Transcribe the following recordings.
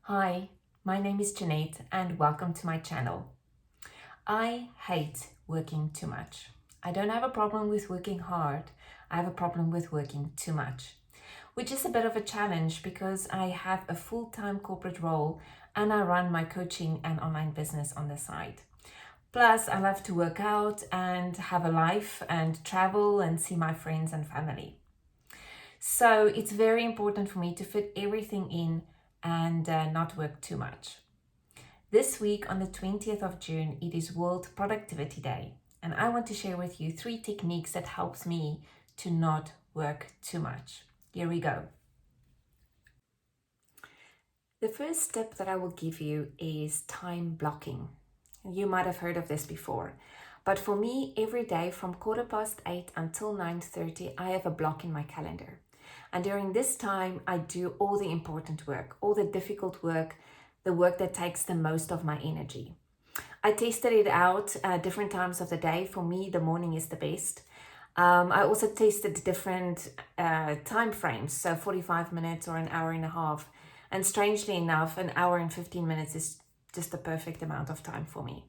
Hi, my name is Jeanette and welcome to my channel. I hate working too much. I don't have a problem with working hard. I have a problem with working too much, which is a bit of a challenge because I have a full-time corporate role and I run my coaching and online business on the side. Plus, I love to work out and have a life and travel and see my friends and family. So it's very important for me to fit everything in and not work too much. This week on the 20th of June, it is World Productivity Day, and I want to share with you 3 techniques that helps me to not work too much. Here we go. The first tip that I will give you is time blocking. You might have heard of this before, but for me, every day from 8:15 until 9:30, I have a block in my calendar. And during this time, I do all the important work, all the difficult work, the work that takes the most of my energy. I tested it out at different times of the day. For me, the morning is the best. I also tested different time frames, so 45 minutes or an hour and a half. And strangely enough, an hour and 15 minutes is just the perfect amount of time for me.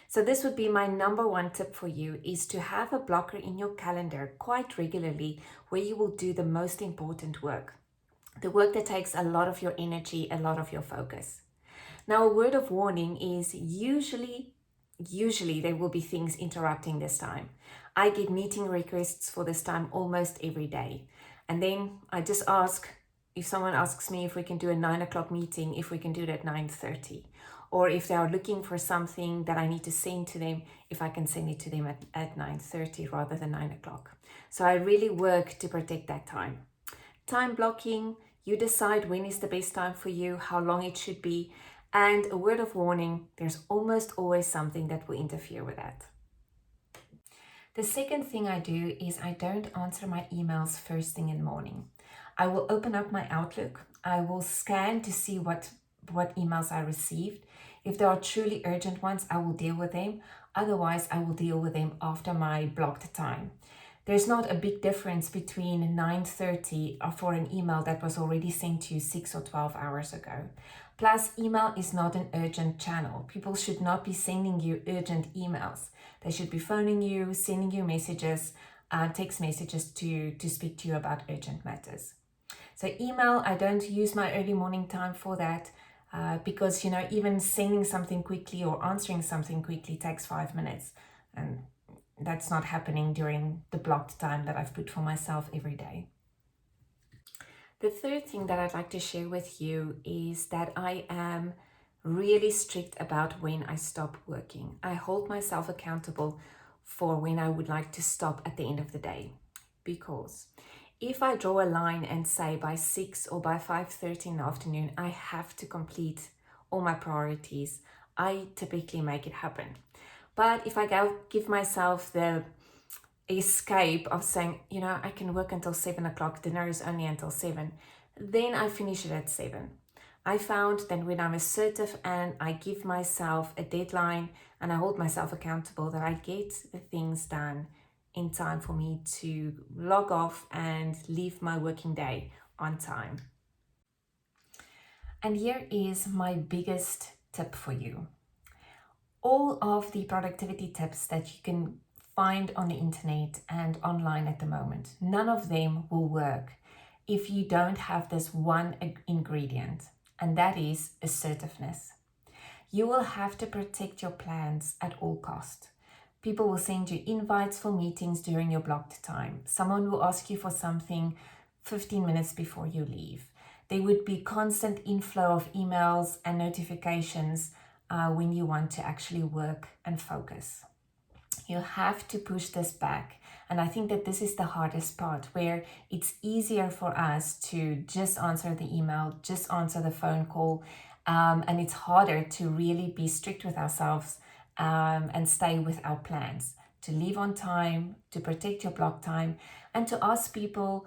So this would be my number one tip for you, is to have a blocker in your calendar quite regularly where you will do the most important work. The work that takes a lot of your energy, a lot of your focus. Now, a word of warning is usually there will be things interrupting this time. I get meeting requests for this time almost every day. And then I just ask, if someone asks me if we can do a 9 o'clock meeting, if we can do it at 9:30. Or if they are looking for something that I need to send to them, if I can send it to them at 9:30 rather than 9 o'clock. So I really work to protect that time. Time blocking, you decide when is the best time for you, how long it should be. And a word of warning, there's almost always something that will interfere with that. The second thing I do is I don't answer my emails first thing in the morning. I will open up my Outlook. I will scan to see what emails I received. If there are truly urgent ones, I will deal with them. Otherwise, I will deal with them after my blocked time. There's not a big difference between 9:30 for an email that was already sent to you 6 or 12 hours ago. Plus, email is not an urgent channel. People should not be sending you urgent emails. They should be phoning you, sending you messages, text messages to speak to you about urgent matters. So email, I don't use my early morning time for that because, even sending something quickly or answering something quickly takes 5 minutes. And that's not happening during the blocked time that I've put for myself every day. The third thing that I'd like to share with you is that I am really strict about when I stop working. I hold myself accountable for when I would like to stop at the end of the day. Because if I draw a line and say by 6 or by 5:30 in the afternoon, I have to complete all my priorities, I typically make it happen. But if I give myself the escape of saying, I can work until 7 o'clock, dinner is only until 7, then I finish it at 7. I found that when I'm assertive and I give myself a deadline and I hold myself accountable, that I get the things done in time for me to log off and leave my working day on time. And here is my biggest tip for you. All of the productivity tips that you can find on the internet and online at the moment, none of them will work if you don't have this one ingredient, and that is assertiveness. You will have to protect your plans at all cost. People will send you invites for meetings during your blocked time. Someone will ask you for something 15 minutes before you leave. There would be constant inflow of emails and notifications when you want to actually work and focus. You have to push this back. And I think that this is the hardest part, where it's easier for us to just answer the email, just answer the phone call. And it's harder to really be strict with ourselves and stay with our plans, to leave on time, to protect your block time, and to ask people,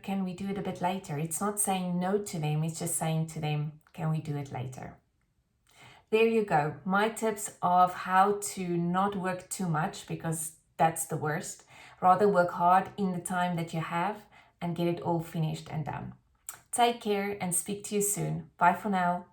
can we do it a bit later? It's not saying no to them, it's just saying to them, can we do it later? There you go. My tips of how to not work too much, because that's the worst. Rather work hard in the time that you have and get it all finished and done. Take care and speak to you soon. Bye for now.